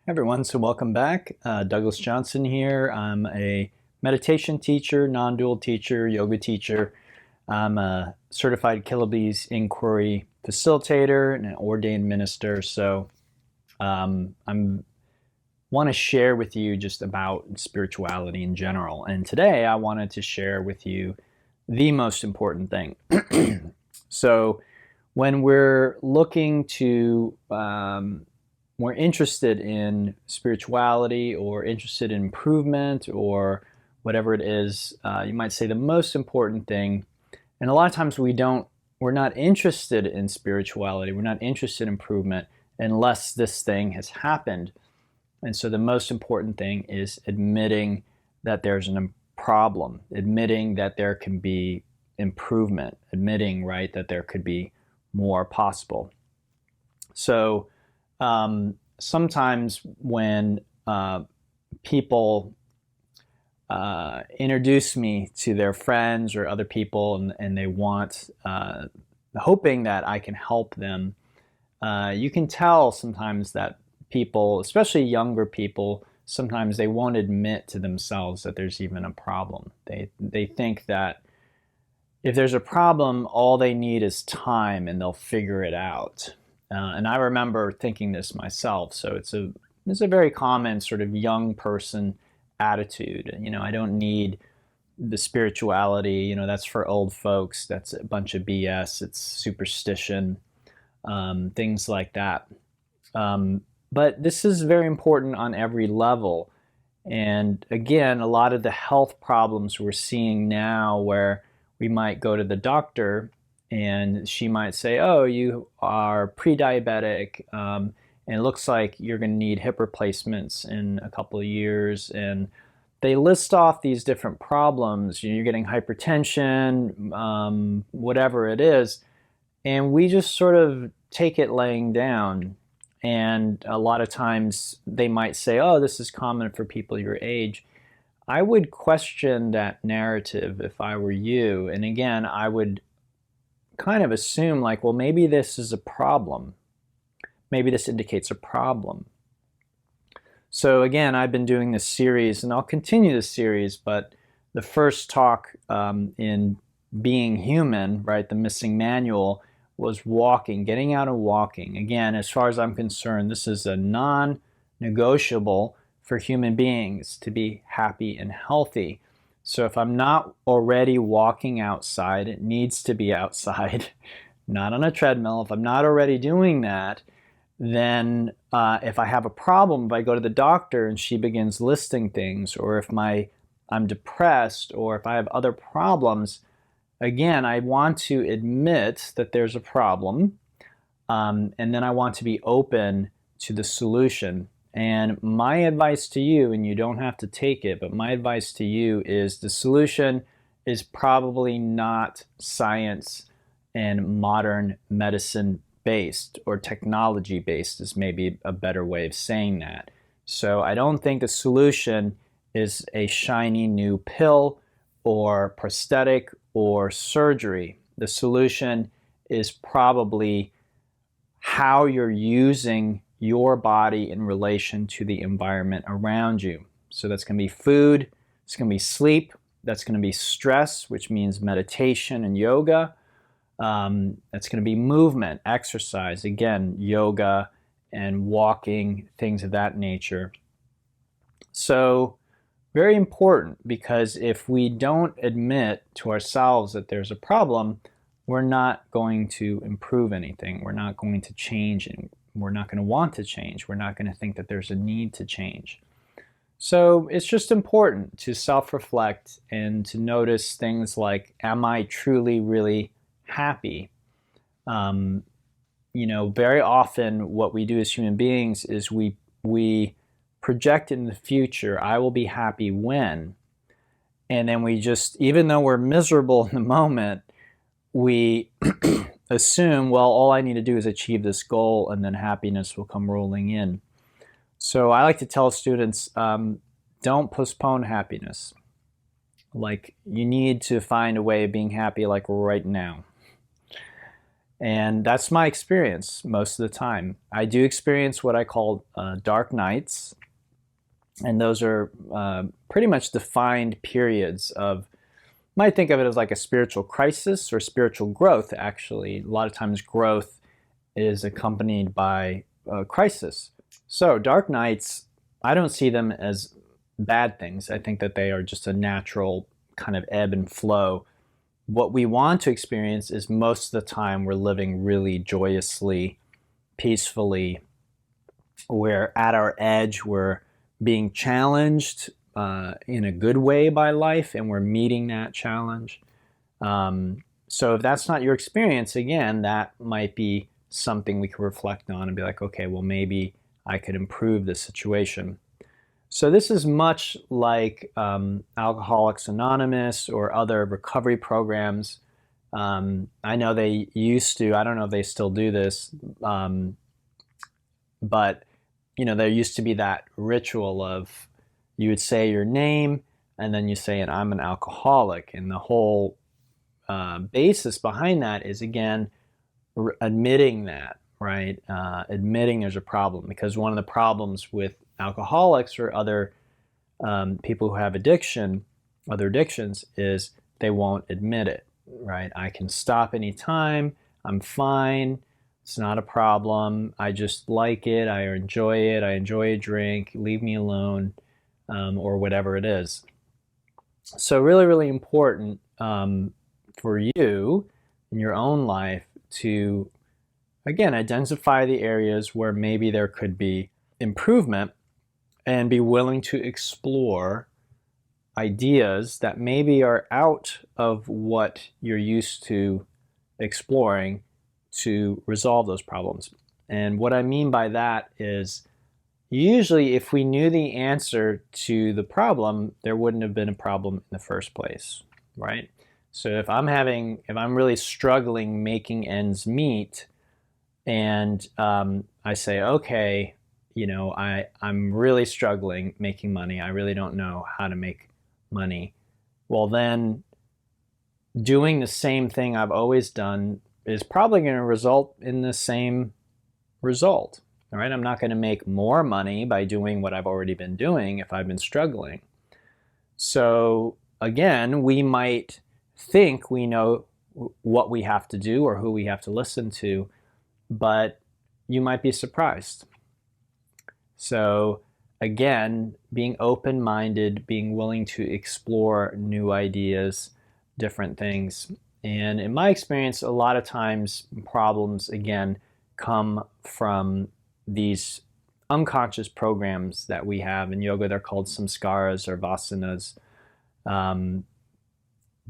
Everyone, so welcome back. Douglas Johnson here. I'm a meditation teacher, non-dual teacher, yoga teacher. I'm a certified Kilobees inquiry facilitator and an ordained minister. So I want to share with you just about spirituality in general. And today I wanted to share with you the most important thing. So when we're looking to we're interested in spirituality or interested in improvement or whatever it is, you might say the most important thing. And a lot of times we're not interested in spirituality, we're not interested in improvement unless this thing has happened. And so the most important thing is admitting that there's a problem, admitting that there can be improvement, admitting, right, that there could be more possible. So sometimes when people introduce me to their friends or other people and they want, hoping that I can help them, you can tell sometimes that people, especially younger people, sometimes they won't admit to themselves that there's even a problem. They think that if there's a problem, all they need is time and they'll figure it out. And I remember thinking this myself. So it's a very common sort of young person attitude. You know, I don't need the spirituality. You know, that's for old folks. That's a bunch of BS. It's superstition, things like that. But this is very important on every level. And again, a lot of the health problems we're seeing now where we might go to the doctor and she might say, oh, you are pre-diabetic, and it looks like you're going to need hip replacements in a couple of years. And they list off these different problems. You're getting hypertension, whatever it is. And we just sort of take it laying down. And a lot of times they might say, oh, this is common for people your age. I would question that narrative if I were you. And again, I would kind of assume like, well, maybe this is a problem. Maybe this indicates a problem. So again, I've been doing this series and I'll continue this series, but the first talk in Being Human, right, the missing manual, was walking, getting out and walking. Again, as far as I'm concerned, this is a non-negotiable for human beings to be happy and healthy. So if I'm not already walking outside, it needs to be outside, not on a treadmill. If I'm not already doing that, then if I have a problem, if I go to the doctor and she begins listing things, or if I'm depressed, or if I have other problems, again, I want to admit that there's a problem, and then I want to be open to the solution. And my advice to you, and you don't have to take it, but my advice to you is the solution is probably not science and modern medicine based, or technology based is maybe a better way of saying that. So I don't think the solution is a shiny new pill or prosthetic or surgery. The solution is probably how you're using your body in relation to the environment around you. So that's going to be food, it's going to be sleep, that's going to be stress, which means meditation and yoga. That's going to be movement, exercise, again, yoga and walking, things of that nature. So very important, because if we don't admit to ourselves that there's a problem, we're not going to improve anything. We're not going to change, and we're not going to want to change. We're not going to think that there's a need to change. So it's just important to self-reflect and to notice things like, am I truly, really happy? You know, very often what we do as human beings is we project in the future, I will be happy when, and then we just, even though we're miserable in the moment, we assume, well, all I need to do is achieve this goal and then happiness will come rolling in. So I like to tell students, don't postpone happiness. Like, you need to find a way of being happy like right now. And that's my experience most of the time. I do experience what I call dark nights, and those are pretty much defined periods of, might think of it as like a spiritual crisis or spiritual growth, actually. A lot of times growth is accompanied by crisis. So dark nights, I don't see them as bad things. I think that they are just a natural kind of ebb and flow. What we want to experience is most of the time we're living really joyously, peacefully. We're at our edge. We're being challenged in a good way by life, and we're meeting that challenge. So if that's not your experience, again, that might be something we could reflect on and be like, okay, well, maybe I could improve the situation. So this is much like Alcoholics Anonymous or other recovery programs. I know they used to, I don't know if they still do this, but there used to be that ritual of you would say your name and then you say, and I'm an alcoholic. And the whole basis behind that is, again, admitting that, right? Admitting there's a problem, because one of the problems with alcoholics or other people who have other addictions, is they won't admit it, right? I can stop anytime. I'm fine. It's not a problem. I just like it. I enjoy it. I enjoy a drink. Leave me alone, or whatever it is. So really, really important for you in your own life to, again, identify the areas where maybe there could be improvement and be willing to explore ideas that maybe are out of what you're used to exploring to resolve those problems. And what I mean by that is, usually if we knew the answer to the problem, there wouldn't have been a problem in the first place, right? So if I'm really struggling making ends meet, and I say, okay, I'm really struggling making money. I really don't know how to make money. Well, then doing the same thing I've always done is probably going to result in the same result. All right, I'm not going to make more money by doing what I've already been doing if I've been struggling. So again, we might think we know what we have to do or who we have to listen to, but you might be surprised. So again, being open-minded, being willing to explore new ideas, different things. And in my experience, a lot of times problems, again, come from these unconscious programs that we have. In yoga, they're called samskaras or vasanas.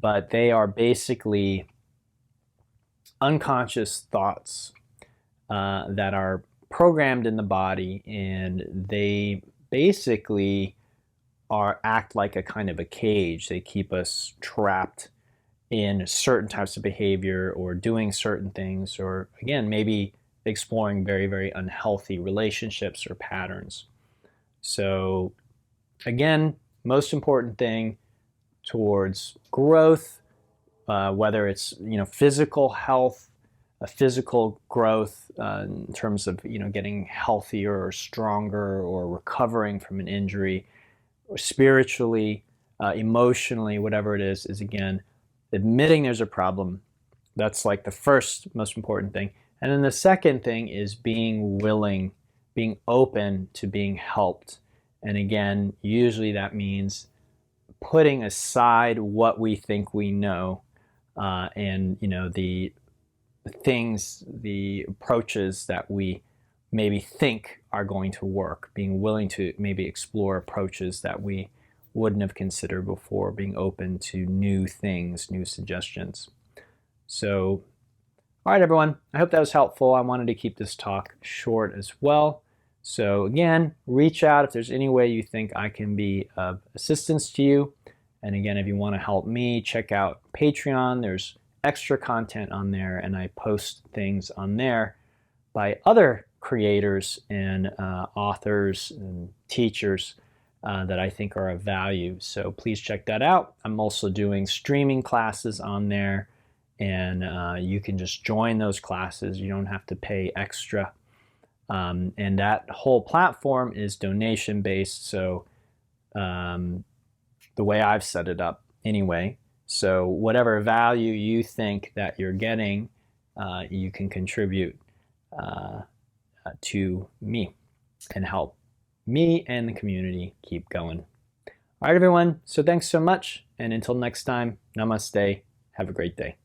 But they are basically unconscious thoughts that are programmed in the body, and they basically act like a kind of a cage. They keep us trapped in certain types of behavior or doing certain things, or again, maybe exploring very, very unhealthy relationships or patterns. So again, most important thing towards growth, whether it's physical health, physical growth in terms of getting healthier or stronger or recovering from an injury, or spiritually, emotionally, whatever it is again, admitting there's a problem. That's like the first most important thing. And then the second thing is being willing, being open to being helped. And again, usually that means putting aside what we think we know, and the things, the approaches that we maybe think are going to work, being willing to maybe explore approaches that we wouldn't have considered before, being open to new things, new suggestions. So, all right, everyone, I hope that was helpful. I wanted to keep this talk short as well. So again, reach out if there's any way you think I can be of assistance to you. And again, if you want to help me, check out Patreon. There's extra content on there, and I post things on there by other creators and authors and teachers that I think are of value. So please check that out. I'm also doing streaming classes on there, and you can just join those classes. You don't have to pay extra. And that whole platform is donation based, so the way I've set it up anyway. So whatever value you think that you're getting, you can contribute to me and help me and the community keep going. All right, everyone. So thanks so much. And until next time, namaste. Have a great day.